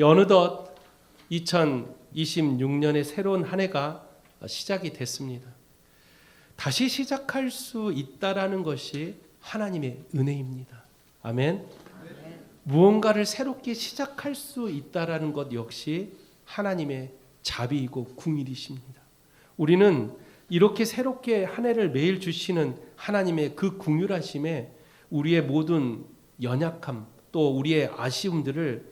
어느덧 2026년의 새로운 한 해가 시작이 됐습니다. 다시 시작할 수 있다라는 것이 하나님의 은혜입니다. 아멘. 무언가를 새롭게 시작할 수 있다라는 것 역시 하나님의 자비이고 궁일이십니다. 우리는 이렇게 새롭게 한 해를 매일 주시는 하나님의 그 궁휼하심에 우리의 모든 연약함 또 우리의 아쉬움들을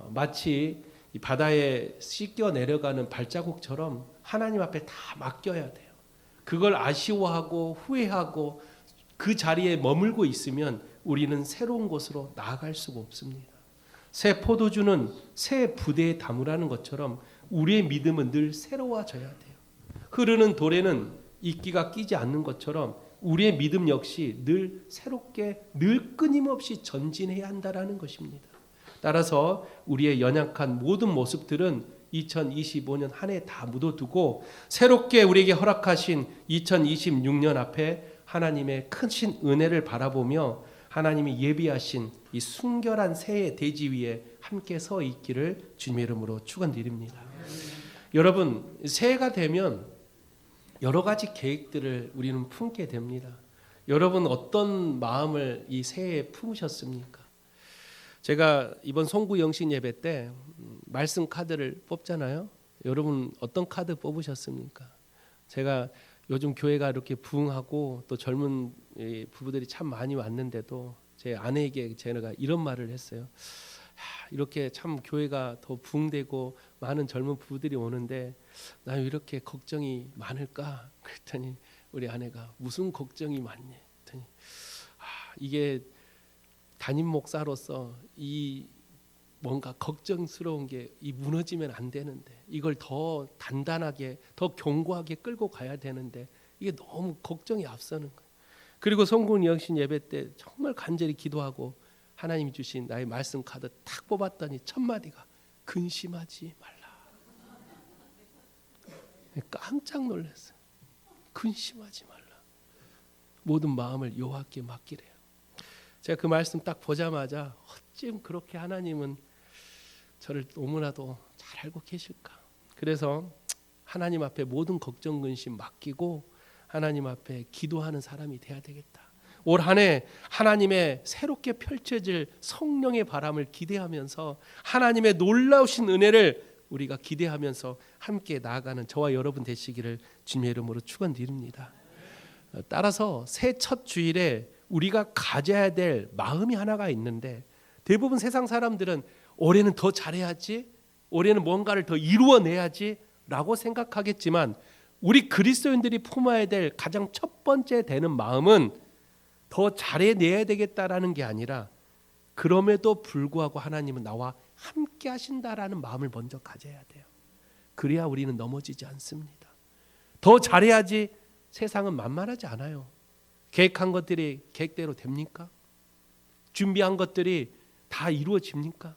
마치 이 바다에 씻겨 내려가는 발자국처럼 하나님 앞에 다 맡겨야 돼요. 그걸 아쉬워하고 후회하고 그 자리에 머물고 있으면 우리는 새로운 곳으로 나아갈 수가 없습니다. 새 포도주는 새 부대에 담으라는 것처럼 우리의 믿음은 늘 새로워져야 돼요. 흐르는 돌에는 이끼가 끼지 않는 것처럼 우리의 믿음 역시 늘 새롭게 늘 끊임없이 전진해야 한다라는 것입니다. 따라서 우리의 연약한 모든 모습들은 2025년 한 해 다 묻어두고 새롭게 우리에게 허락하신 2026년 앞에 하나님의 크신 은혜를 바라보며 하나님이 예비하신 이 순결한 새해 대지 위에 함께 서 있기를 주님의 이름으로 축원드립니다. 여러분, 새해가 되면 여러 가지 계획들을 우리는 품게 됩니다. 여러분 어떤 마음을 이 새해에 품으셨습니까? 제가 이번 송구 영신 예배 때 말씀 카드를 뽑잖아요. 여러분 어떤 카드 뽑으셨습니까? 제가 요즘 교회가 이렇게 부흥하고 또 젊은 부부들이 참 많이 왔는데도 제 아내에게 제가 이런 말을 했어요. 이렇게 참 교회가 더 부흥되고 많은 젊은 부부들이 오는데 나 이렇게 걱정이 많을까? 그랬더니 우리 아내가 무슨 걱정이 많니? 그랬더니 이게 담임 목사로서 이 뭔가 걱정스러운 게 이 무너지면 안 되는데 이걸 더 단단하게 더 견고하게 끌고 가야 되는데 이게 너무 걱정이 앞서는 거예요. 그리고 송구 영신 예배 때 정말 간절히 기도하고 하나님이 주신 나의 말씀 카드 탁 뽑았더니 첫 마디가 근심하지 말라. 깜짝 놀랐어요. 근심하지 말라. 모든 마음을 여호와께 맡기래요. 제가 그 말씀 딱 보자마자 어쩜 그렇게 하나님은 저를 너무나도 잘 알고 계실까. 그래서 하나님 앞에 모든 걱정 근심 맡기고 하나님 앞에 기도하는 사람이 돼야 되겠다. 올 한 해 하나님의 새롭게 펼쳐질 성령의 바람을 기대하면서 하나님의 놀라우신 은혜를 우리가 기대하면서 함께 나아가는 저와 여러분 되시기를 주님의 이름으로 축원드립니다. 따라서 새 첫 주일에 우리가 가져야 될 마음이 하나가 있는데 대부분 세상 사람들은 올해는 더 잘해야지, 올해는 뭔가를 더 이루어내야지 라고 생각하겠지만 우리 그리스도인들이 품어야 될 가장 첫 번째 되는 마음은 더 잘해내야 되겠다라는 게 아니라 그럼에도 불구하고 하나님은 나와 함께 하신다라는 마음을 먼저 가져야 돼요. 그래야 우리는 넘어지지 않습니다. 더 잘해야지 세상은 만만하지 않아요. 계획한 것들이 계획대로 됩니까? 준비한 것들이 다 이루어집니까?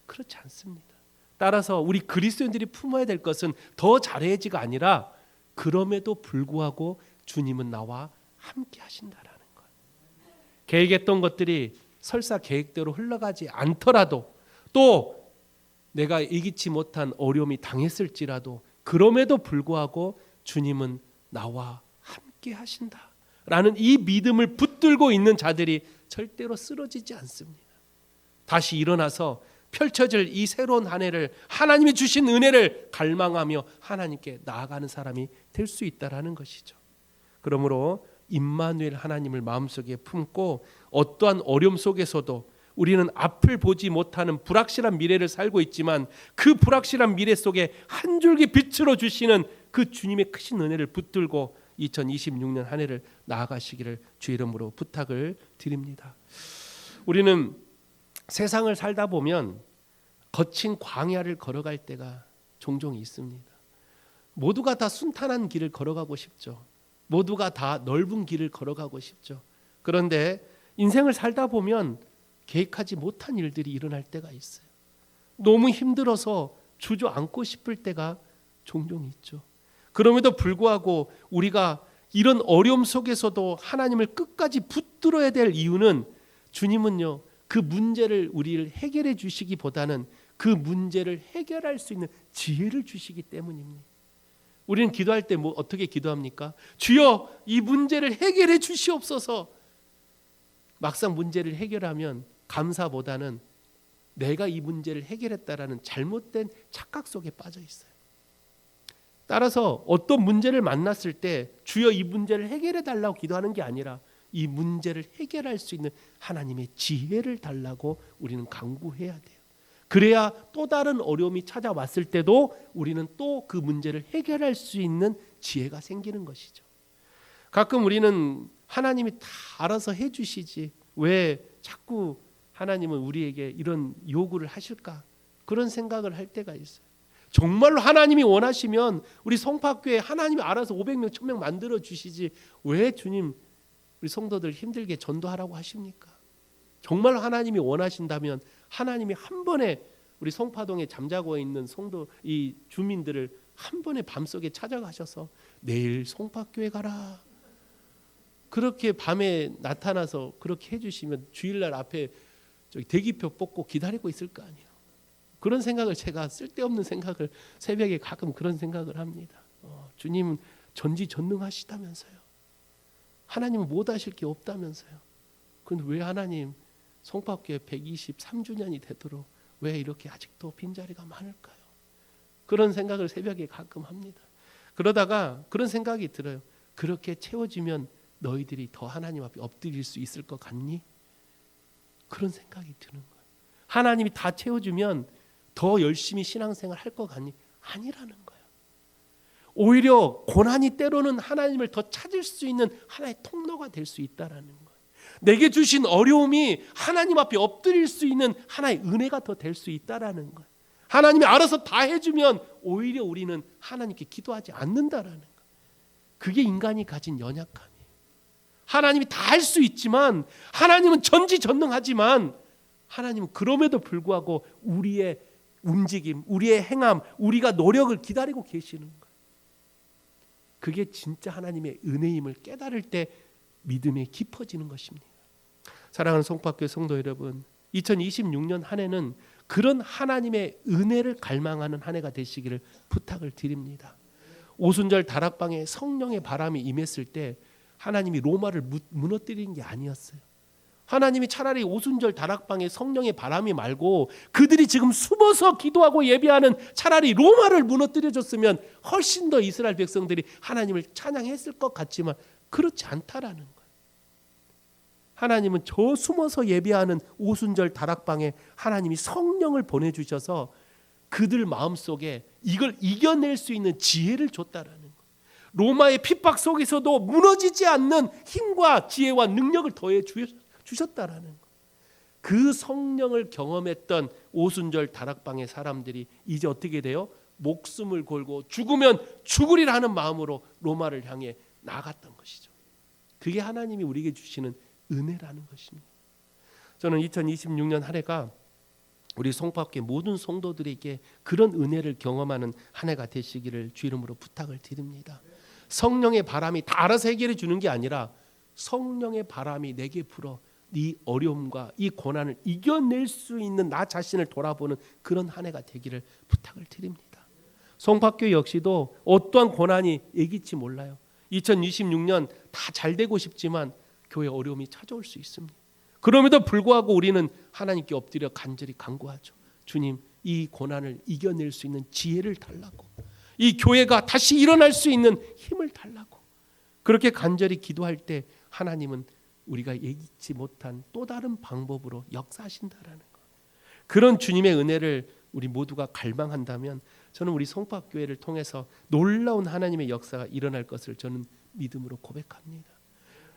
그렇지 않습니다. 따라서 우리 그리스도인들이 품어야 될 것은 더 잘해야지가 아니라 그럼에도 불구하고 주님은 나와 함께 하신다라는 것. 계획했던 것들이 설사 계획대로 흘러가지 않더라도 또 내가 예기치 못한 어려움이 당했을지라도 그럼에도 불구하고 주님은 나와 함께 하신다라는 이 믿음을 붙들고 있는 자들이 절대로 쓰러지지 않습니다. 다시 일어나서 펼쳐질 이 새로운 한 해를 하나님이 주신 은혜를 갈망하며 하나님께 나아가는 사람이 될 수 있다라는 것이죠. 그러므로 임마누엘 하나님을 마음속에 품고 어떠한 어려움 속에서도 우리는 앞을 보지 못하는 불확실한 미래를 살고 있지만 그 불확실한 미래 속에 한 줄기 빛으로 주시는 그 주님의 크신 은혜를 붙들고 2026년 한 해를 나아가시기를 주 이름으로 부탁을 드립니다. 우리는 세상을 살다 보면 거친 광야를 걸어갈 때가 종종 있습니다. 모두가 다 순탄한 길을 걸어가고 싶죠. 모두가 다 넓은 길을 걸어가고 싶죠. 그런데 인생을 살다 보면 계획하지 못한 일들이 일어날 때가 있어요. 너무 힘들어서 주저앉고 싶을 때가 종종 있죠. 그럼에도 불구하고 우리가 이런 어려움 속에서도 하나님을 끝까지 붙들어야 될 이유는 주님은요 그 문제를 우리를 해결해 주시기보다는 그 문제를 해결할 수 있는 지혜를 주시기 때문입니다. 우리는 기도할 때 어떻게 기도합니까? 주여 이 문제를 해결해 주시옵소서. 막상 문제를 해결하면 감사보다는 내가 이 문제를 해결했다라는 잘못된 착각 속에 빠져 있어요. 따라서 어떤 문제를 만났을 때 주여 이 문제를 해결해 달라고 기도하는 게 아니라 이 문제를 해결할 수 있는 하나님의 지혜를 달라고 우리는 간구해야 돼요. 그래야 또 다른 어려움이 찾아왔을 때도 우리는 또 그 문제를 해결할 수 있는 지혜가 생기는 것이죠. 가끔 우리는 하나님이 다 알아서 해주시지 왜 자꾸 하나님은 우리에게 이런 요구를 하실까? 그런 생각을 할 때가 있어요. 정말로 하나님이 원하시면 우리 성파교회 하나님이 알아서 500명 1000명 만들어 주시지 왜 주님 우리 성도들 힘들게 전도하라고 하십니까? 정말 하나님이 원하신다면 하나님이 한 번에 우리 성파동에 잠자고 있는 성도 이 주민들을 한 번에 밤속에 찾아가셔서 내일 성파교회 가라. 그렇게 밤에 나타나서 그렇게 해주시면 주일날 앞에 저기 대기표 뽑고 기다리고 있을 거 아니에요. 그런 생각을 제가 쓸데없는 생각을 새벽에 가끔 그런 생각을 합니다. 주님은 전지전능하시다면서요. 하나님은 못하실 게 없다면서요. 그런데 왜 하나님 성파교회 123주년이 되도록 왜 이렇게 아직도 빈자리가 많을까요? 그런 생각을 새벽에 가끔 합니다. 그러다가 그런 생각이 들어요. 그렇게 채워지면 너희들이 더 하나님 앞에 엎드릴 수 있을 것 같니? 그런 생각이 드는 거예요. 하나님이 다 채워주면 더 열심히 신앙생활 할 것 같니? 아니라는 거예요. 오히려 고난이 때로는 하나님을 더 찾을 수 있는 하나의 통로가 될 수 있다라는 거예요. 내게 주신 어려움이 하나님 앞에 엎드릴 수 있는 하나의 은혜가 더 될 수 있다라는 거예요. 하나님이 알아서 다 해주면 오히려 우리는 하나님께 기도하지 않는다라는 거예요. 그게 인간이 가진 연약함이에요. 하나님이 다 할 수 있지만 하나님은 전지전능하지만 하나님은 그럼에도 불구하고 우리의 움직임, 우리의 행함, 우리가 노력을 기다리고 계시는 거예요. 그게 진짜 하나님의 은혜임을 깨달을 때 믿음이 깊어지는 것입니다. 사랑하는 성파교회 성도 여러분, 2026년 한 해는 그런 하나님의 은혜를 갈망하는 한 해가 되시기를 부탁을 드립니다. 오순절 다락방에 성령의 바람이 임했을 때 하나님이 로마를 무너뜨리는 게 아니었어요. 하나님이 차라리 오순절 다락방에 성령의 바람이 말고 그들이 지금 숨어서 기도하고 예배하는 차라리 로마를 무너뜨려 줬으면 훨씬 더 이스라엘 백성들이 하나님을 찬양했을 것 같지만 그렇지 않다라는 거예요. 하나님은 저 숨어서 예배하는 오순절 다락방에 하나님이 성령을 보내주셔서 그들 마음속에 이걸 이겨낼 수 있는 지혜를 줬다라는 거예요. 로마의 핍박 속에서도 무너지지 않는 힘과 지혜와 능력을 더해 주셨다라는 거예요. 그 성령을 경험했던 오순절 다락방의 사람들이 이제 어떻게 돼요? 목숨을 걸고 죽으면 죽으리라 하는 마음으로 로마를 향해 나갔던 것이죠. 그게 하나님이 우리에게 주시는 은혜라는 것입니다. 저는 2026년 한 해가 우리 성파교회 모든 성도들에게 그런 은혜를 경험하는 한 해가 되시기를 주 이름으로 부탁을 드립니다. 성령의 바람이 다 알아서 해결해 주는 게 아니라 성령의 바람이 내게 불어 이 어려움과 이 고난을 이겨낼 수 있는 나 자신을 돌아보는 그런 한 해가 되기를 부탁을 드립니다. 성파교회 역시도 어떠한 고난이 예기치 몰라요. 2026년 다 잘 되고 싶지만 교회 어려움이 찾아올 수 있습니다. 그럼에도 불구하고 우리는 하나님께 엎드려 간절히 간구하죠. 주님, 이 고난을 이겨낼 수 있는 지혜를 달라고, 이 교회가 다시 일어날 수 있는 힘을 달라고, 그렇게 간절히 기도할 때 하나님은 우리가 예기치 못한 또 다른 방법으로 역사하신다라는 것. 그런 주님의 은혜를 우리 모두가 갈망한다면 저는 우리 성파교회를 통해서 놀라운 하나님의 역사가 일어날 것을 저는 믿음으로 고백합니다.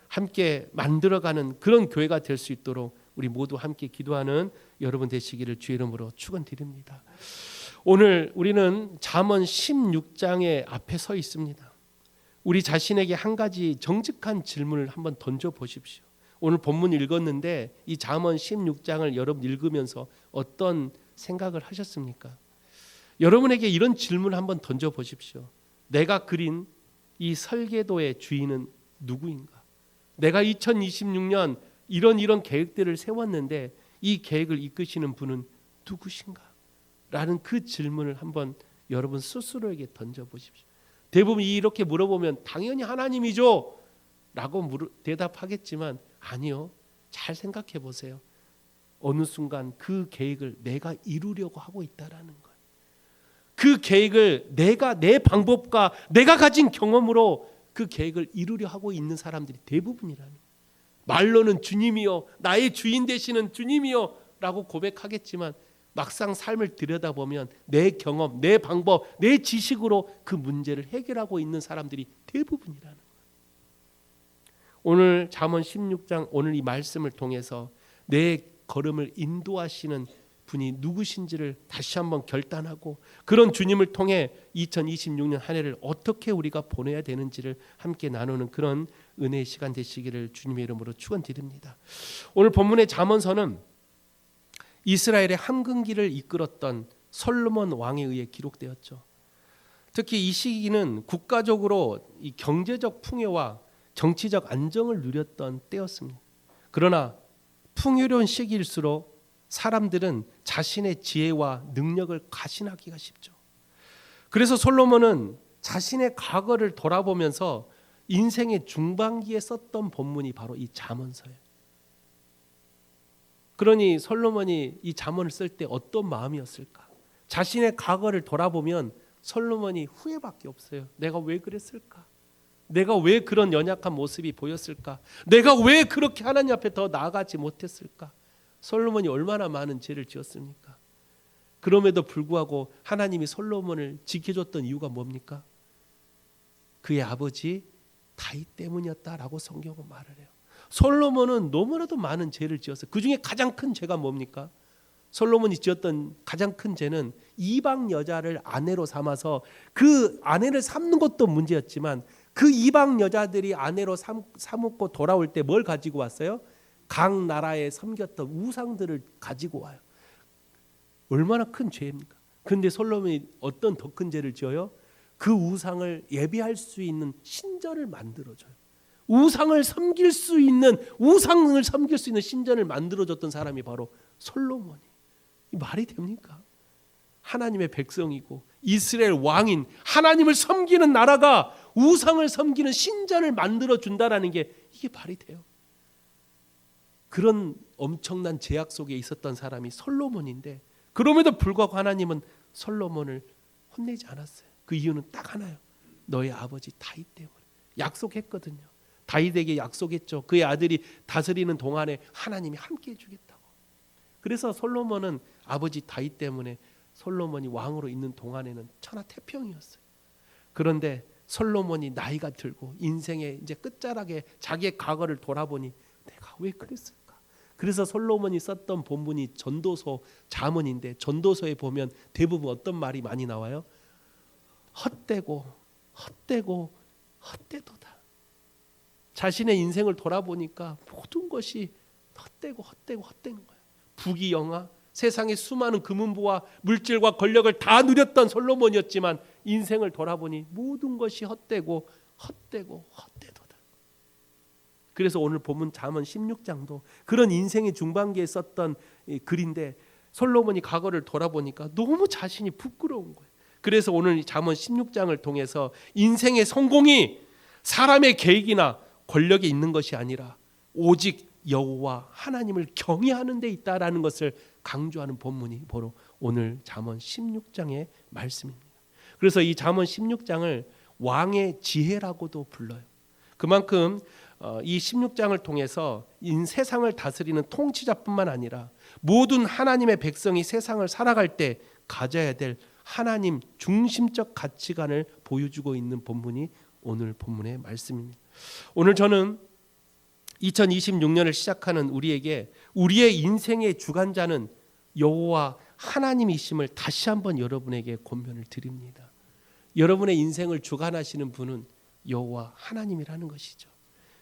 함께 만들어가는 그런 교회가 될 수 있도록 우리 모두 함께 기도하는 여러분 되시기를 주의 이름으로 축원드립니다. 오늘 우리는 잠언 16장의 앞에 서 있습니다. 우리 자신에게 한 가지 정직한 질문을 한번 던져 보십시오. 오늘 본문 읽었는데 이 잠언 16장을 여러분 읽으면서 어떤 생각을 하셨습니까? 여러분에게 이런 질문을 한번 던져 보십시오. 내가 그린 이 설계도의 주인은 누구인가? 내가 2026년 이런 계획들을 세웠는데 이 계획을 이끄시는 분은 누구신가? 라는 그 질문을 한번 여러분 스스로에게 던져보십시오. 대부분 이렇게 물어보면 당연히 하나님이죠 라고 대답하겠지만 아니요. 잘 생각해 보세요. 어느 순간 그 계획을 내가 이루려고 하고 있다라는 거예요. 그 계획을 내가 내 방법과 내가 가진 경험으로 그 계획을 이루려 하고 있는 사람들이 대부분이라는 거예요. 말로는 주님이요 나의 주인 되시는 주님이요 라고 고백하겠지만 막상 삶을 들여다보면 내 경험, 내 방법, 내 지식으로 그 문제를 해결하고 있는 사람들이 대부분이라는 거예요. 오늘 잠언 16장 오늘 이 말씀을 통해서 내 걸음을 인도하시는 분이 누구신지를 다시 한번 결단하고 그런 주님을 통해 2026년 한 해를 어떻게 우리가 보내야 되는지를 함께 나누는 그런 은혜의 시간 되시기를 주님의 이름으로 축원드립니다. 오늘 본문의 잠언서는 이스라엘의 함근기를 이끌었던 솔로몬 왕에 의해 기록되었죠. 특히 이 시기는 국가적으로 이 경제적 풍요와 정치적 안정을 누렸던 때였습니다. 그러나 풍요로운 시기일수록 사람들은 자신의 지혜와 능력을 과신하기가 쉽죠. 그래서 솔로몬은 자신의 과거를 돌아보면서 인생의 중반기에 썼던 본문이 바로 이 잠언서예요. 그러니 솔로몬이 이 잠언을 쓸 때 어떤 마음이었을까? 자신의 과거를 돌아보면 솔로몬이 후회밖에 없어요. 내가 왜 그랬을까? 내가 왜 그런 연약한 모습이 보였을까? 내가 왜 그렇게 하나님 앞에 더 나아가지 못했을까? 솔로몬이 얼마나 많은 죄를 지었습니까? 그럼에도 불구하고 하나님이 솔로몬을 지켜줬던 이유가 뭡니까? 그의 아버지 다윗 때문이었다라고 성경은 말을 해요. 솔로몬은 너무나도 많은 죄를 지었어요. 그 중에 가장 큰 죄가 뭡니까? 솔로몬이 지었던 가장 큰 죄는 이방 여자를 아내로 삼아서 그 아내를 삼는 것도 문제였지만 그 이방 여자들이 아내로 삼고 돌아올 때 뭘 가지고 왔어요? 각 나라에 섬겼던 우상들을 가지고 와요. 얼마나 큰 죄입니까? 그런데 솔로몬이 어떤 더 큰 죄를 지어요? 그 우상을 예배할 수 있는 신전을 만들어줘요. 우상을 섬길 수 있는 신전을 만들어줬던 사람이 바로 솔로몬이. 이 말이 됩니까? 하나님의 백성이고 이스라엘 왕인 하나님을 섬기는 나라가 우상을 섬기는 신전을 만들어준다라는 게 이게 말이 돼요. 그런 엄청난 제약 속에 있었던 사람이 솔로몬인데 그럼에도 불구하고 하나님은 솔로몬을 혼내지 않았어요. 그 이유는 딱 하나예요. 너의 아버지 다윗 때문에. 약속했거든요. 다윗에게 약속했죠. 그의 아들이 다스리는 동안에 하나님이 함께 해주겠다고. 그래서 솔로몬은 아버지 다윗 때문에 솔로몬이 왕으로 있는 동안에는 천하태평이었어요. 그런데 솔로몬이 나이가 들고 인생의 이제 끝자락에 자기의 과거를 돌아보니 내가 왜 그랬을까? 그래서 솔로몬이 썼던 본문이 전도서 잠언인데 전도서에 보면 대부분 어떤 말이 많이 나와요? 헛되고 헛되도다. 자신의 인생을 돌아보니까 모든 것이 헛되고 헛된 거예요. 부귀영화, 세상의 수많은 금은보와 물질과 권력을 다 누렸던 솔로몬이었지만 인생을 돌아보니 모든 것이 헛되고 헛되도다. 그래서 오늘 본문 잠언 16장도 그런 인생의 중반기에 썼던 글인데 솔로몬이 과거를 돌아보니까 너무 자신이 부끄러운 거예요. 그래서 오늘 잠언 16장을 통해서 인생의 성공이 사람의 계획이나 권력에 있는 것이 아니라 오직 여호와 하나님을 경외하는 데 있다라는 것을 강조하는 본문이 바로 오늘 잠언 16장의 말씀입니다. 그래서 이 잠언 16장을 왕의 지혜라고도 불러요. 그만큼 이 16장을 통해서 세상을 다스리는 통치자뿐만 아니라 모든 하나님의 백성이 세상을 살아갈 때 가져야 될 하나님 중심적 가치관을 보여주고 있는 본문이 오늘 본문의 말씀입니다. 오늘 저는 2026년을 시작하는 우리에게 우리의 인생의 주관자는 여호와 하나님이심을 다시 한번 여러분에게 권면을 드립니다. 여러분의 인생을 주관하시는 분은 여호와 하나님이라는 것이죠.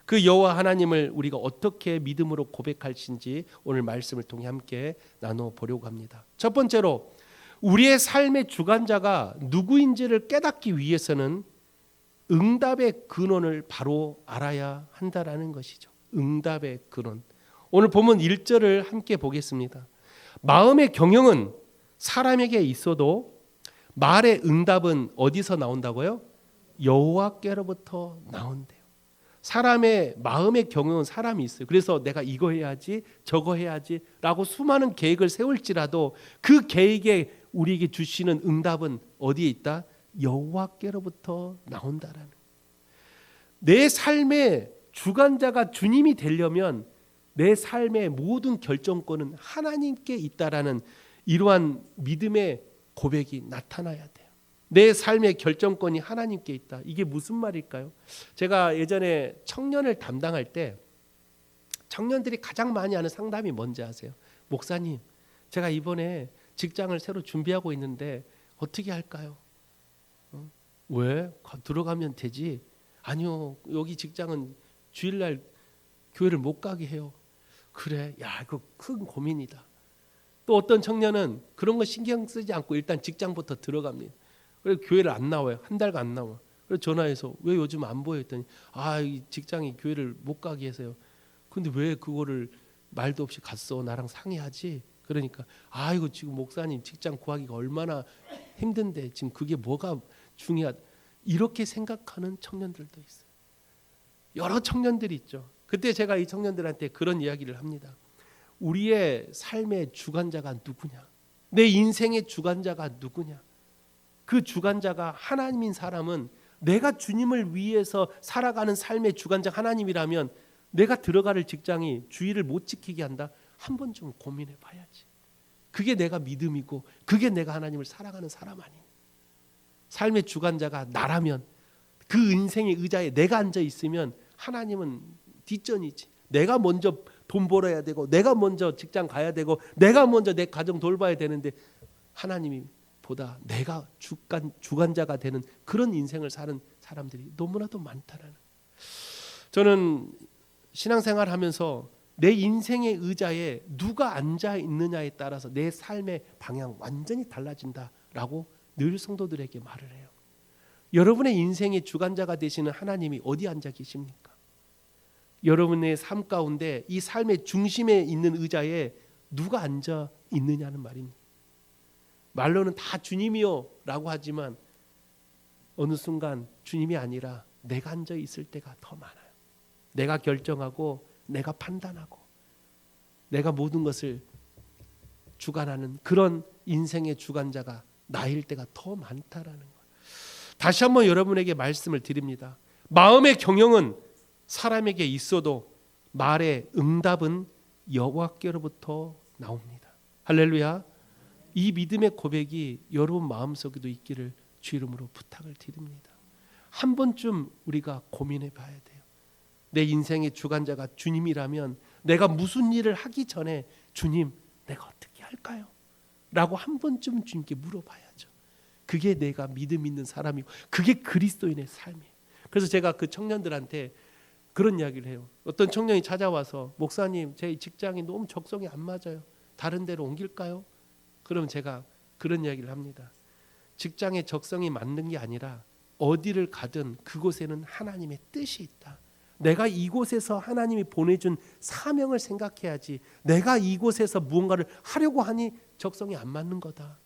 그 여호와 하나님을 우리가 어떻게 믿음으로 고백할지 오늘 말씀을 통해 함께 나눠보려고 합니다. 첫 번째로 우리의 삶의 주관자가 누구인지를 깨닫기 위해서는 응답의 근원을 바로 알아야 한다라는 것이죠. 응답의 근원. 오늘 본문 1절을 함께 보겠습니다. 마음의 경영은 사람에게 있어도 말의 응답은 어디서 나온다고요? 여호와께로부터 나온대요. 사람의 마음의 경우는 사람이 있어요. 그래서 내가 이거 해야지 저거 해야지 라고 수많은 계획을 세울지라도 그 계획에 우리에게 주시는 응답은 어디에 있다? 여호와께로부터 나온다라는. 내 삶의 주관자가 주님이 되려면 내 삶의 모든 결정권은 하나님께 있다라는 이러한 믿음의 고백이 나타나야 돼요. 내 삶의 결정권이 하나님께 있다. 이게 무슨 말일까요? 제가 예전에 청년을 담당할 때 청년들이 가장 많이 하는 상담이 뭔지 아세요? 목사님, 제가 이번에 직장을 새로 준비하고 있는데 어떻게 할까요? 왜? 들어가면 되지. 아니요, 여기 직장은 주일날 교회를 못 가게 해요. 그래, 야, 이거 큰 고민이다. 또 어떤 청년은 그런 거 신경 쓰지 않고 일단 직장부터 들어갑니다. 그래서 교회를 안 나와요. 한 달간 안 나와. 그래서 전화해서 왜 요즘 안 보여 했더니 이 직장이 교회를 못 가게 해서요. 근데 왜 그거를 말도 없이 갔어? 나랑 상의하지. 그러니까 이거 지금 목사님 직장 구하기가 얼마나 힘든데 지금 그게 뭐가 중요하다. 이렇게 생각하는 청년들도 있어요. 여러 청년들이 있죠. 그때 제가 이 청년들한테 그런 이야기를 합니다. 우리의 삶의 주관자가 누구냐? 내 인생의 주관자가 누구냐? 그 주관자가 하나님인 사람은 내가 주님을 위해서 살아가는 삶의 주관자 하나님이라면 내가 들어갈 직장이 주의를 못 지키게 한다? 한 번 좀 고민해 봐야지. 그게 내가 믿음이고 그게 내가 하나님을 사랑하는 사람 아니냐. 삶의 주관자가 나라면 그 인생의 의자에 내가 앉아 있으면 하나님은 뒷전이지. 내가 먼저 돈 벌어야 되고 내가 먼저 직장 가야 되고 내가 먼저 내 가정 돌봐야 되는데 하나님이 보다 내가 주관자가 되는 그런 인생을 사는 사람들이 너무나도 많다라는. 저는 신앙생활 하면서 내 인생의 의자에 누가 앉아 있느냐에 따라서 내 삶의 방향 완전히 달라진다라고 늘 성도들에게 말을 해요. 여러분의 인생의 주관자가 되시는 하나님이 어디 앉아 계십니까? 여러분의 삶 가운데 이 삶의 중심에 있는 의자에 누가 앉아 있느냐는 말입니다. 말로는 다 주님이요 라고 하지만 어느 순간 주님이 아니라 내가 앉아 있을 때가 더 많아요. 내가 결정하고 내가 판단하고 내가 모든 것을 주관하는 그런 인생의 주관자가 나일 때가 더 많다라는 것. 다시 한번 여러분에게 말씀을 드립니다. 마음의 경영은 사람에게 있어도 말의 응답은 여호와께로부터 나옵니다. 할렐루야. 이 믿음의 고백이 여러분 마음속에도 있기를 주 이름으로 부탁을 드립니다. 한 번쯤 우리가 고민해 봐야 돼요. 내 인생의 주관자가 주님이라면 내가 무슨 일을 하기 전에 주님 내가 어떻게 할까요? 라고 한 번쯤 주님께 물어봐야죠. 그게 내가 믿음 있는 사람이고 그게 그리스도인의 삶이에요. 그래서 제가 그 청년들한테 그런 이야기를 해요. 어떤 청년이 찾아와서 목사님 제 직장이 너무 적성이 안 맞아요. 다른 데로 옮길까요? 그럼 제가 그런 이야기를 합니다. 직장의 적성이 맞는 게 아니라 어디를 가든 그곳에는 하나님의 뜻이 있다. 내가 이곳에서 하나님이 보내준 사명을 생각해야지 내가 이곳에서 무언가를 하려고 하니 적성이 안 맞는 거다.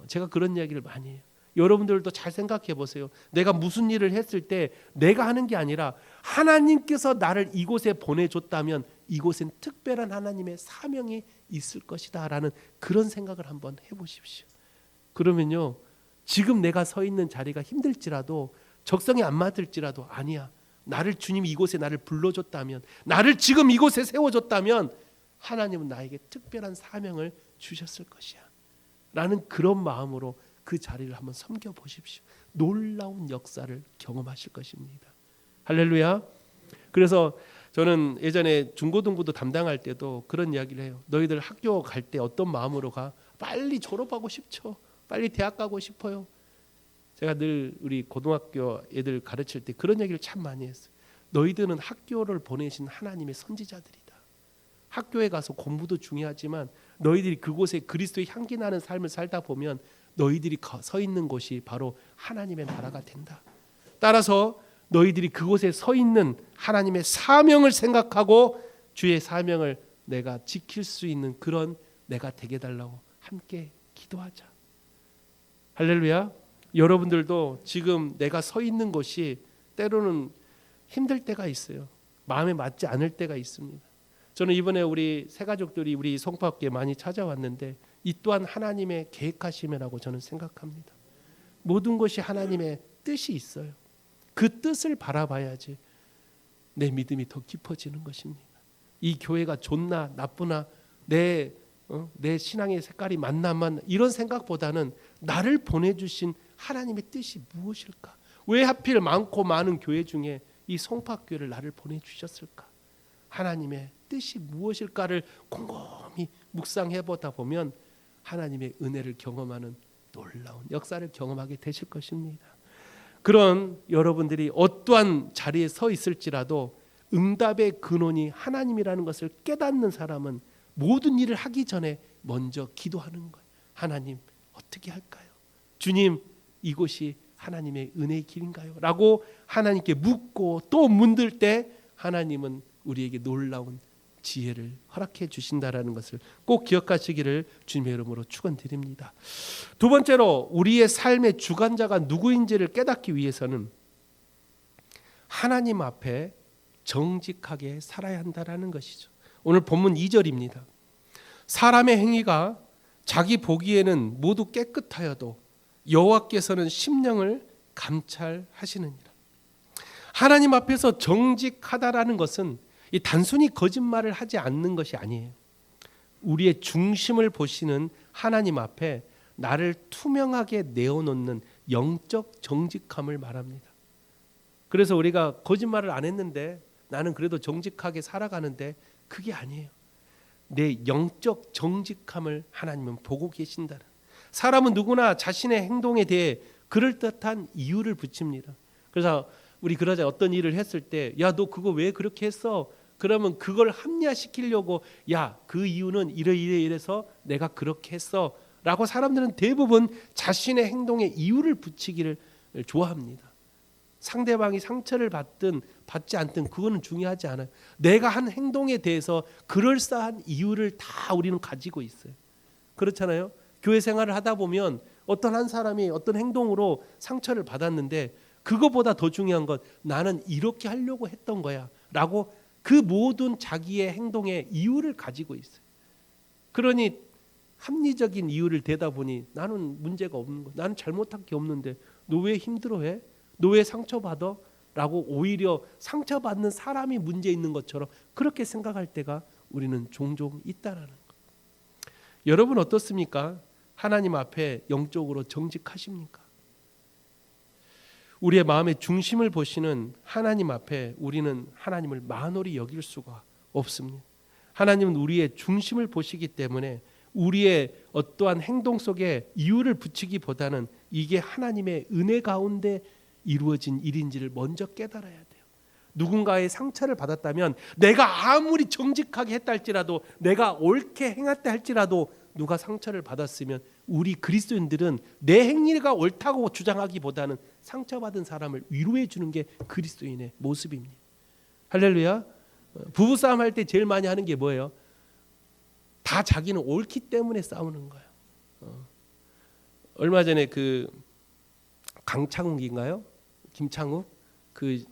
제가 그런 이야기를 많이 해요. 여러분들도 잘 생각해 보세요. 내가 무슨 일을 했을 때 내가 하는 게 아니라 하나님께서 나를 이곳에 보내줬다면 이곳엔 특별한 하나님의 사명이 있을 것이다 라는 그런 생각을 한번 해보십시오. 그러면요 지금 내가 서 있는 자리가 힘들지라도 적성이 안 맞을지라도 아니야. 나를 주님이 이곳에 나를 불러줬다면 나를 지금 이곳에 세워줬다면 하나님은 나에게 특별한 사명을 주셨을 것이야 라는 그런 마음으로 그 자리를 한번 섬겨보십시오. 놀라운 역사를 경험하실 것입니다. 할렐루야. 그래서 저는 예전에 중고등부도 담당할 때도 그런 이야기를 해요. 너희들 학교 갈 때 어떤 마음으로 가? 빨리 졸업하고 싶죠. 빨리 대학 가고 싶어요. 제가 늘 우리 고등학교 애들 가르칠 때 그런 얘기를 참 많이 했어요. 너희들은 학교를 보내신 하나님의 선지자들이다. 학교에 가서 공부도 중요하지만 너희들이 그곳에 그리스도의 향기 나는 삶을 살다 보면 너희들이 서 있는 곳이 바로 하나님의 나라가 된다. 따라서 너희들이 그곳에 서 있는 하나님의 사명을 생각하고 주의 사명을 내가 지킬 수 있는 그런 내가 되게 달라고 함께 기도하자. 할렐루야. 여러분들도 지금 내가 서 있는 곳이 때로는 힘들 때가 있어요. 마음에 맞지 않을 때가 있습니다. 저는 이번에 우리 새 가족들이 우리 송파교회 많이 찾아왔는데 이 또한 하나님의 계획하심이라고 저는 생각합니다. 모든 것이 하나님의 뜻이 있어요. 그 뜻을 바라봐야지 내 믿음이 더 깊어지는 것입니다. 이 교회가 좋나 나쁘나 내 신앙의 색깔이 맞나 안 맞나 이런 생각보다는 나를 보내주신 하나님의 뜻이 무엇일까? 왜 하필 많고 많은 교회 중에 이 송파교회를 나를 보내주셨을까? 하나님의 뜻이 무엇일까를 곰곰이 묵상해보다 보면 하나님의 은혜를 경험하는 놀라운 역사를 경험하게 되실 것입니다. 그런 여러분들이 어떠한 자리에 서 있을지라도 응답의 근원이 하나님이라는 것을 깨닫는 사람은 모든 일을 하기 전에 먼저 기도하는 거예요. 하나님 어떻게 할까요? 주님 이곳이 하나님의 은혜의 길인가요? 라고 하나님께 묻고 또 문들 때 하나님은 우리에게 놀라운 지혜를 허락해 주신다라는 것을 꼭 기억하시기를 주님의 이름으로 축원드립니다. 두 번째로 우리의 삶의 주관자가 누구인지를 깨닫기 위해서는 하나님 앞에 정직하게 살아야 한다라는 것이죠. 오늘 본문 2절입니다. 사람의 행위가 자기 보기에는 모두 깨끗하여도 여호와께서는 심령을 감찰하시느니라. 하나님 앞에서 정직하다라는 것은 이 단순히 거짓말을 하지 않는 것이 아니에요. 우리의 중심을 보시는 하나님 앞에 나를 투명하게 내어놓는 영적 정직함을 말합니다. 그래서 우리가 거짓말을 안 했는데 나는 그래도 정직하게 살아가는데 그게 아니에요. 내 영적 정직함을 하나님은 보고 계신다. 사람은 누구나 자신의 행동에 대해 그럴듯한 이유를 붙입니다. 그래서 우리 그러자 어떤 일을 했을 때 야 너 그거 왜 그렇게 했어? 그러면 그걸 합리화시키려고 야 그 이유는 이래서 내가 그렇게 했어 라고 사람들은 대부분 자신의 행동에 이유를 붙이기를 좋아합니다. 상대방이 상처를 받든 받지 않든 그거는 중요하지 않아요. 내가 한 행동에 대해서 그럴싸한 이유를 다 우리는 가지고 있어요. 그렇잖아요. 교회 생활을 하다 보면 어떤 한 사람이 어떤 행동으로 상처를 받았는데 그거보다 더 중요한 건 나는 이렇게 하려고 했던 거야 라고 그 모든 자기의 행동에 이유를 가지고 있어요. 그러니 합리적인 이유를 대다 보니 나는 문제가 없는 거야. 나는 잘못한 게 없는데 너 왜 힘들어해? 너 왜 상처받아? 라고 오히려 상처받는 사람이 문제 있는 것처럼 그렇게 생각할 때가 우리는 종종 있다라는 거. 여러분 어떻습니까? 하나님 앞에 영적으로 정직하십니까? 우리의 마음의 중심을 보시는 하나님 앞에 우리는 하나님을 만홀히 여길 수가 없습니다. 하나님은 우리의 중심을 보시기 때문에 우리의 어떠한 행동 속에 이유를 붙이기보다는 이게 하나님의 은혜 가운데 이루어진 일인지를 먼저 깨달아야 돼요. 누군가의 상처를 받았다면 내가 아무리 정직하게 했다 할지라도 내가 옳게 행했다 할지라도 누가 상처를 받았으면 우리 그리스도인들은 내 행위가 옳다고 주장하기보다는 상처받은 사람을 위로해 주는 게 그리스도인의 모습입니다. 할렐루야. 부부싸움 할 때 제일 많이 하는 게 뭐예요? 다 자기는 옳기 때문에 싸우는 거예요. 얼마 전에 그 강창욱인가요? 김창욱 그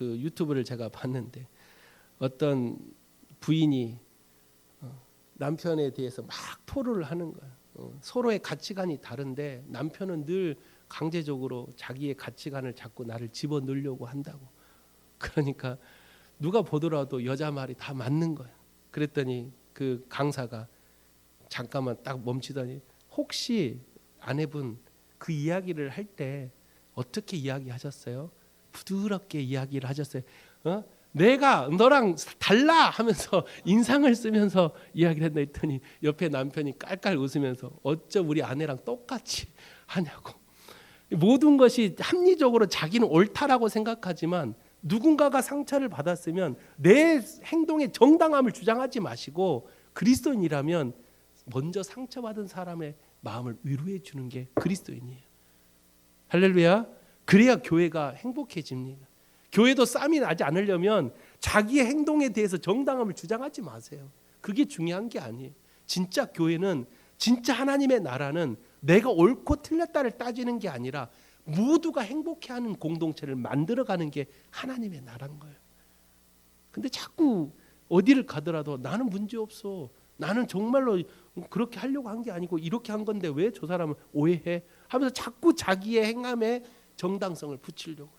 유튜브를 제가 봤는데 어떤 부인이 남편에 대해서 막 토로를 하는 거예요. 서로의 가치관이 다른데 남편은 늘 강제적으로 자기의 가치관을 자꾸 나를 집어넣으려고 한다고. 그러니까 누가 보더라도 여자 말이 다 맞는 거예요. 그랬더니 그 강사가 잠깐만 딱 멈추더니 혹시 아내분 그 이야기를 할 때 어떻게 이야기하셨어요? 부드럽게 이야기를 하셨어요. 내가 너랑 달라 하면서 인상을 쓰면서 이야기를 했다 했더니 옆에 남편이 깔깔 웃으면서 어쩜 우리 아내랑 똑같이 하냐고. 모든 것이 합리적으로 자기는 옳다라고 생각하지만 누군가가 상처를 받았으면 내 행동의 정당함을 주장하지 마시고 그리스도인이라면 먼저 상처받은 사람의 마음을 위로해 주는 게 그리스도인이에요. 할렐루야. 그래야 교회가 행복해집니다. 교회도 싸움이 나지 않으려면 자기의 행동에 대해서 정당함을 주장하지 마세요. 그게 중요한 게 아니에요. 진짜 교회는 진짜 하나님의 나라는 내가 옳고 틀렸다를 따지는 게 아니라 모두가 행복해하는 공동체를 만들어가는 게 하나님의 나라인 거예요. 근데 자꾸 어디를 가더라도 나는 문제 없어, 나는 정말로 그렇게 하려고 한 게 아니고 이렇게 한 건데 왜 저 사람은 오해해? 하면서 자꾸 자기의 행함에 정당성을 붙이려고 해요.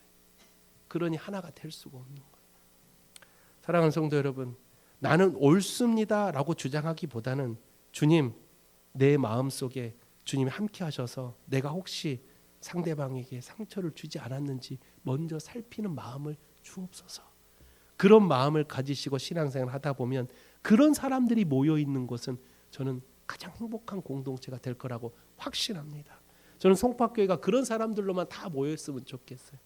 그러니 하나가 될 수가 없는 거예요. 사랑하는 성도 여러분, 나는 옳습니다라고 주장하기보다는 주님, 내 마음속에 주님이 함께 하셔서 내가 혹시 상대방에게 상처를 주지 않았는지 먼저 살피는 마음을 주옵소서. 그런 마음을 가지시고 신앙생활을 하다 보면 그런 사람들이 모여 있는 곳은 저는 가장 행복한 공동체가 될 거라고 확신합니다. 저는 송파교회가 그런 사람들로만 다 모여 있으면 좋겠어요.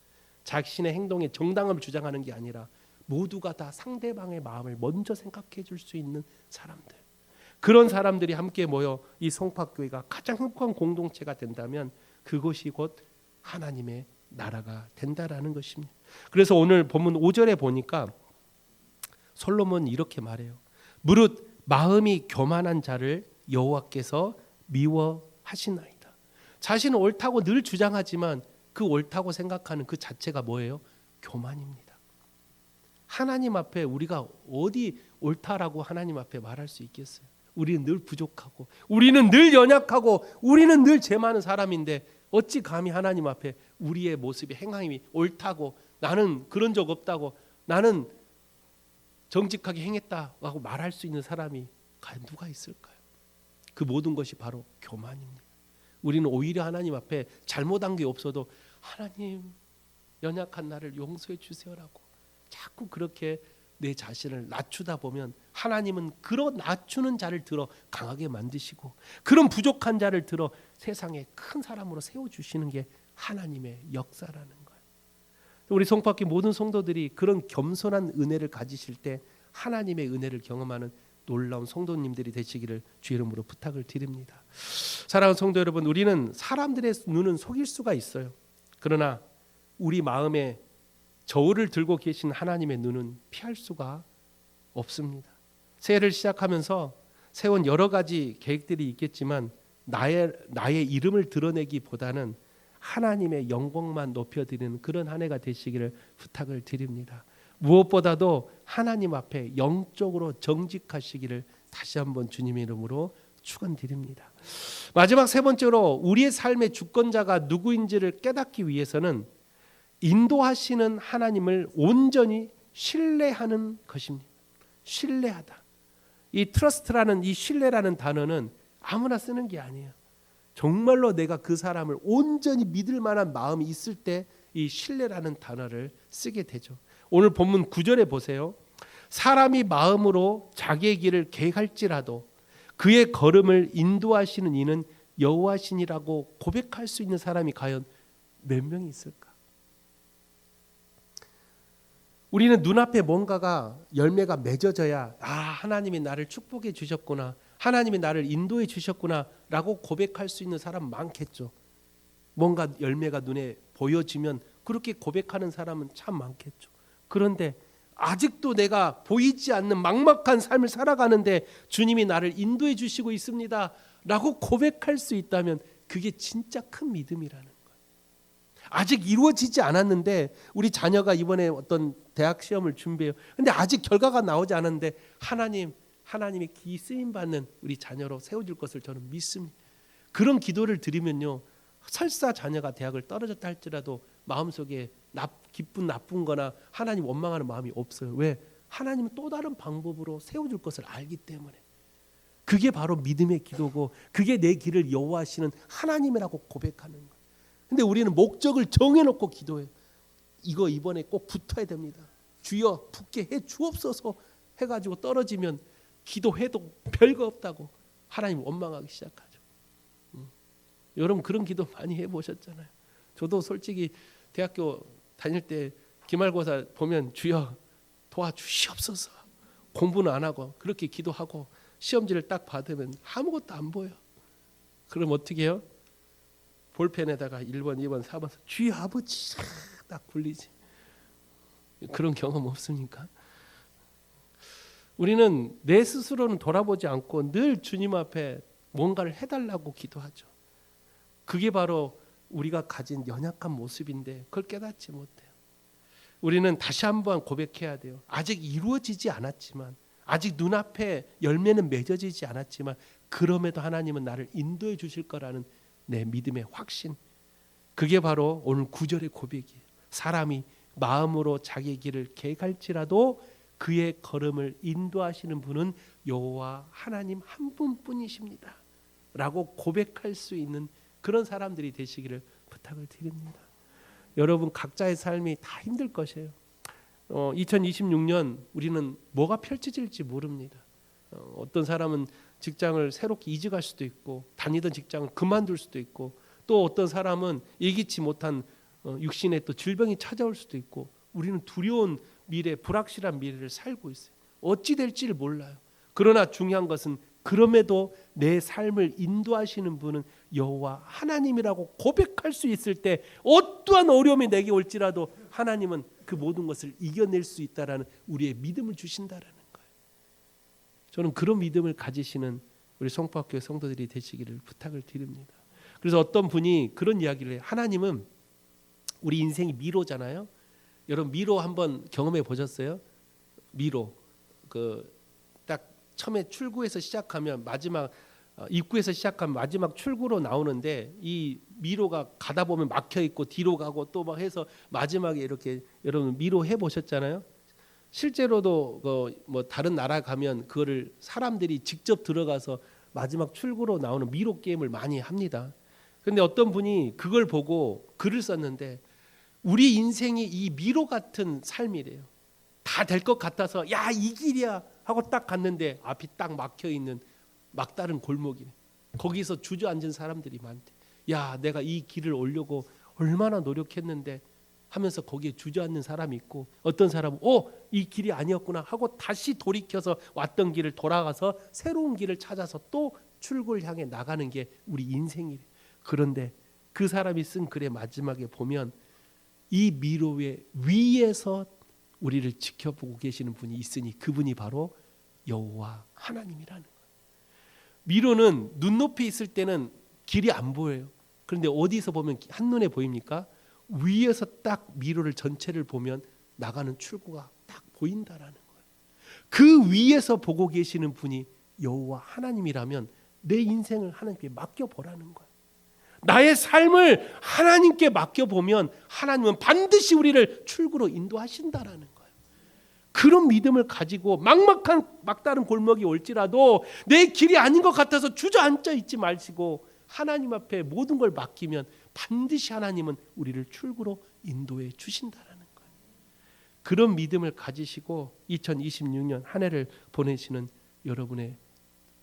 자신의 행동에 정당함을 주장하는 게 아니라 모두가 다 상대방의 마음을 먼저 생각해 줄 수 있는 사람들, 그런 사람들이 함께 모여 이 송파교회가 가장 행복한 공동체가 된다면 그것이 곧 하나님의 나라가 된다라는 것입니다. 그래서 오늘 본문 5절에 보니까 솔로몬이 이렇게 말해요. 무릇 마음이 교만한 자를 여호와께서 미워하시나이다. 자신은 옳다고 늘 주장하지만 그 옳다고 생각하는 그 자체가 뭐예요? 교만입니다. 하나님 앞에 우리가 어디 옳다라고 하나님 앞에 말할 수 있겠어요? 우리는 늘 부족하고 우리는 늘 연약하고 우리는 늘 죄 많은 사람인데 어찌 감히 하나님 앞에 우리의 모습이 행함이 옳다고, 나는 그런 적 없다고, 나는 정직하게 행했다고 말할 수 있는 사람이 과연 누가 있을까요? 그 모든 것이 바로 교만입니다. 우리는 오히려 하나님 앞에 잘못한 게 없어도 하나님, 연약한 나를 용서해 주세요라고 자꾸 그렇게 내 자신을 낮추다 보면 하나님은 그런 낮추는 자를 들어 강하게 만드시고 그런 부족한 자를 들어 세상에 큰 사람으로 세워주시는 게 하나님의 역사라는 거예요. 우리 송파교회 모든 성도들이 그런 겸손한 은혜를 가지실 때 하나님의 은혜를 경험하는 놀라운 성도님들이 되시기를 주 이름으로 부탁을 드립니다. 사랑하는 성도 여러분, 우리는 사람들의 눈은 속일 수가 있어요. 그러나 우리 마음에 저울을 들고 계신 하나님의 눈은 피할 수가 없습니다. 새해를 시작하면서 세운 여러 가지 계획들이 있겠지만 나의 이름을 드러내기보다는 하나님의 영광만 높여드리는 그런 한 해가 되시기를 부탁을 드립니다. 무엇보다도 하나님 앞에 영적으로 정직하시기를 다시 한번 주님의 이름으로 축원드립니다. 마지막 세 번째로 우리의 삶의 주권자가 누구인지를 깨닫기 위해서는 인도하시는 하나님을 온전히 신뢰하는 것입니다. 신뢰하다. 이 트러스트라는 이 신뢰라는 단어는 아무나 쓰는 게 아니에요. 정말로 내가 그 사람을 온전히 믿을 만한 마음이 있을 때 이 신뢰라는 단어를 쓰게 되죠. 오늘 본문 9절에 보세요. 사람이 마음으로 자기의 길을 계획할지라도 그의 걸음을 인도하시는 이는 여호와시니라고 고백할 수 있는 사람이 과연 몇 명이 있을까? 우리는 눈앞에 뭔가가 열매가 맺어져야 하나님이 나를 축복해 주셨구나, 하나님이 나를 인도해 주셨구나 라고 고백할 수 있는 사람 많겠죠. 뭔가 열매가 눈에 보여지면 그렇게 고백하는 사람은 참 많겠죠. 그런데 아직도 내가 보이지 않는 막막한 삶을 살아가는데 주님이 나를 인도해 주시고 있습니다 라고 고백할 수 있다면 그게 진짜 큰 믿음이라는 거예요. 아직 이루어지지 않았는데 우리 자녀가 이번에 어떤 대학 시험을 준비해요. 근데 아직 결과가 나오지 않았는데 하나님의 기 쓰임 받는 우리 자녀로 세워줄 것을 저는 믿습니다. 그런 기도를 드리면요, 설사 자녀가 대학을 떨어졌다 할지라도 마음속에 기쁜 나쁜 거나 하나님 원망하는 마음이 없어요. 왜? 하나님은 또 다른 방법으로 세워줄 것을 알기 때문에. 그게 바로 믿음의 기도고 그게 내 길을 여호와시는 하나님이라고 고백하는 거예요. 근데 우리는 목적을 정해놓고 기도해요. 이거 이번에 꼭 붙어야 됩니다. 주여 붙게 해 주옵소서 해가지고 떨어지면 기도해도 별거 없다고 하나님 원망하기 시작하죠. 여러분 그런 기도 많이 해보셨잖아요. 저도 솔직히 대학교 다닐 때 기말고사 보면 주여 도와주시옵소서, 공부는 안 하고 그렇게 기도하고 시험지를 딱 받으면 아무것도 안 보여. 그럼 어떻게 해요? 볼펜에다가 1번, 2번, 4번 주여 아버지 딱 굴리지. 그런 경험 없습니까? 우리는 내 스스로는 돌아보지 않고 늘 주님 앞에 뭔가를 해달라고 기도하죠. 그게 바로 우리가 가진 연약한 모습인데 그걸 깨닫지 못해요. 우리는 다시 한번 고백해야 돼요. 아직 이루어지지 않았지만, 아직 눈앞에 열매는 맺어지지 않았지만, 그럼에도 하나님은 나를 인도해 주실 거라는 내 믿음의 확신, 그게 바로 오늘 9절의 고백이에요. 사람이 마음으로 자기 길을 계갈지라도 그의 걸음을 인도하시는 분은 여호와 하나님 한 분뿐이십니다 라고 고백할 수 있는 그런 사람들이 되시기를 부탁을 드립니다. 여러분 각자의 삶이 다 힘들 것이에요. 2026년 우리는 뭐가 펼쳐질지 모릅니다. 어떤 사람은 직장을 새롭게 이직할 수도 있고, 다니던 직장을 그만둘 수도 있고, 또 어떤 사람은 예기치 못한 육신의 또 질병이 찾아올 수도 있고, 우리는 두려운 미래, 불확실한 미래를 살고 있어요. 어찌 될지를 몰라요. 그러나 중요한 것은 그럼에도 내 삶을 인도하시는 분은 여호와 하나님이라고 고백할 수 있을 때 어떠한 어려움이 내게 올지라도 하나님은 그 모든 것을 이겨낼 수 있다라는 우리의 믿음을 주신다라는 거예요. 저는 그런 믿음을 가지시는 우리 성포학교의 성도들이 되시기를 부탁을 드립니다. 그래서 어떤 분이 그런 이야기를 해요. 하나님은 우리 인생이 미로잖아요. 여러분 미로 한번 경험해 보셨어요? 미로 딱 처음에 출구에서 시작하면 마지막 입구에서 시작하면 마지막 출구로 나오는데, 이 미로가 가다 보면 막혀 있고 뒤로 가고 또 막 해서 마지막에 이렇게, 여러분 미로 해 보셨잖아요. 실제로도 뭐 다른 나라 가면 그거를 사람들이 직접 들어가서 마지막 출구로 나오는 미로 게임을 많이 합니다. 그런데 어떤 분이 그걸 보고 글을 썼는데, 우리 인생이 이 미로 같은 삶이래요. 다 될 것 같아서 야 이 길이야 하고 딱 갔는데 앞이 딱 막혀 있는 막다른 골목이네. 거기서 주저앉은 사람들이 많대. 야 내가 이 길을 오려고 얼마나 노력했는데 하면서 거기에 주저앉는 사람이 있고, 어떤 사람은 이 길이 아니었구나 하고 다시 돌이켜서 왔던 길을 돌아가서 새로운 길을 찾아서 또 출구를 향해 나가는 게 우리 인생이래. 그런데 그 사람이 쓴 글의 마지막에 보면 이 미로의 위에서 우리를 지켜보고 계시는 분이 있으니 그분이 바로 여호와 하나님이라는 거예요. 미로는 눈높이 있을 때는 길이 안 보여요. 그런데 어디서 보면 한눈에 보입니까? 위에서 딱 미로를 전체를 보면 나가는 출구가 딱 보인다라는 거예요. 그 위에서 보고 계시는 분이 여호와 하나님이라면 내 인생을 하나님께 맡겨보라는 거예요. 나의 삶을 하나님께 맡겨보면 하나님은 반드시 우리를 출구로 인도하신다라는 거예요. 그런 믿음을 가지고 막다른 골목이 올지라도 내 길이 아닌 것 같아서 주저앉아 있지 마시고 하나님 앞에 모든 걸 맡기면 반드시 하나님은 우리를 출구로 인도해 주신다라는 거예요. 그런 믿음을 가지시고 2026년 한 해를 보내시는 여러분의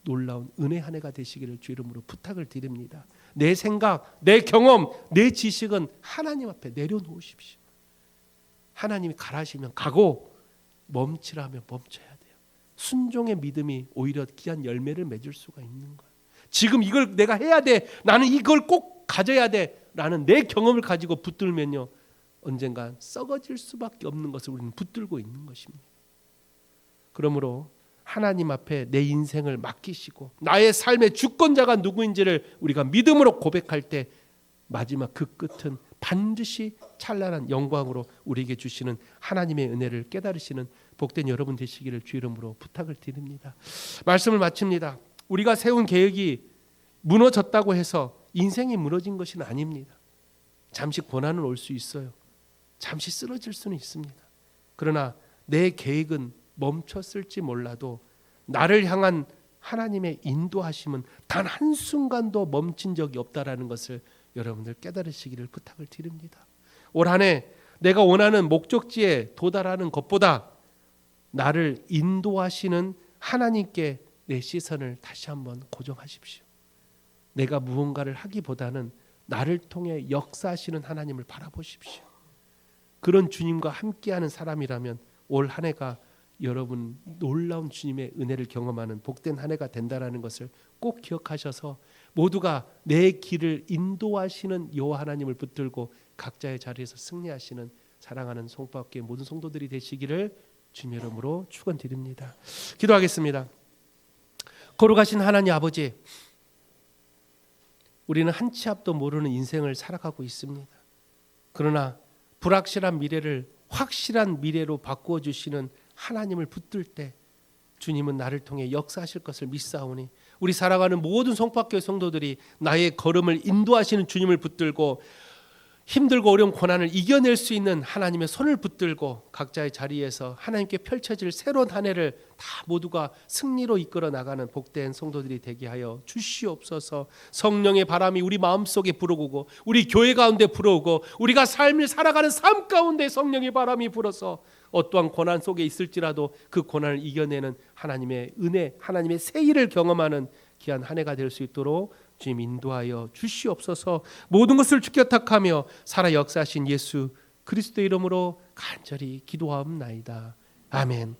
놀라운 은혜 한 해가 되시기를 주 이름으로 부탁을 드립니다. 내 생각, 내 경험, 내 지식은 하나님 앞에 내려놓으십시오. 하나님이 가라시면 가고 멈추라면 멈춰야 돼요. 순종의 믿음이 오히려 귀한 열매를 맺을 수가 있는 거예요. 지금 이걸 내가 해야 돼, 나는 이걸 꼭 가져야 돼 라는 내 경험을 가지고 붙들면요, 언젠가 썩어질 수밖에 없는 것을 우리는 붙들고 있는 것입니다. 그러므로 하나님 앞에 내 인생을 맡기시고 나의 삶의 주권자가 누구인지를 우리가 믿음으로 고백할 때 마지막 그 끝은 반드시 찬란한 영광으로 우리에게 주시는 하나님의 은혜를 깨달으시는 복된 여러분 되시기를 주 이름으로 부탁을 드립니다. 말씀을 마칩니다. 우리가 세운 계획이 무너졌다고 해서 인생이 무너진 것은 아닙니다. 잠시 고난은 올 수 있어요. 잠시 쓰러질 수는 있습니다. 그러나 내 계획은 멈췄을지 몰라도 나를 향한 하나님의 인도하심은 단 한순간도 멈춘 적이 없다라는 것을 여러분들 깨달으시기를 부탁을 드립니다. 올 한 해 내가 원하는 목적지에 도달하는 것보다 나를 인도하시는 하나님께 내 시선을 다시 한번 고정하십시오. 내가 무언가를 하기보다는 나를 통해 역사하시는 하나님을 바라보십시오. 그런 주님과 함께하는 사람이라면 올 한 해가 여러분 놀라운 주님의 은혜를 경험하는 복된 한 해가 된다라는 것을 꼭 기억하셔서 모두가 내 길을 인도하시는 여호와 하나님을 붙들고 각자의 자리에서 승리하시는 사랑하는 성포학교의 모든 성도들이 되시기를 주님 이름으로 축원드립니다. 기도하겠습니다. 거룩하신 하나님 아버지, 우리는 한 치 앞도 모르는 인생을 살아가고 있습니다. 그러나 불확실한 미래를 확실한 미래로 바꾸어 주시는 하나님을 붙들 때 주님은 나를 통해 역사하실 것을 믿사오니 우리 살아가는 모든 송파교회 성도들이 나의 걸음을 인도하시는 주님을 붙들고 힘들고 어려운 고난을 이겨낼 수 있는 하나님의 손을 붙들고 각자의 자리에서 하나님께 펼쳐질 새로운 한 해를 다 모두가 승리로 이끌어 나가는 복된 성도들이 되게 하여 주시옵소서. 성령의 바람이 우리 마음속에 불어오고 우리 교회 가운데 불어오고 우리가 삶을 살아가는 삶 가운데 성령의 바람이 불어서 어떠한 고난 속에 있을지라도 그 고난을 이겨내는 하나님의 은혜, 하나님의 새 일을 경험하는 귀한 한 해가 될 수 있도록 주님 인도하여 주시옵소서. 모든 것을 주께 탁하며 살아 역사하신 예수 그리스도의 이름으로 간절히 기도하옵나이다. 아멘.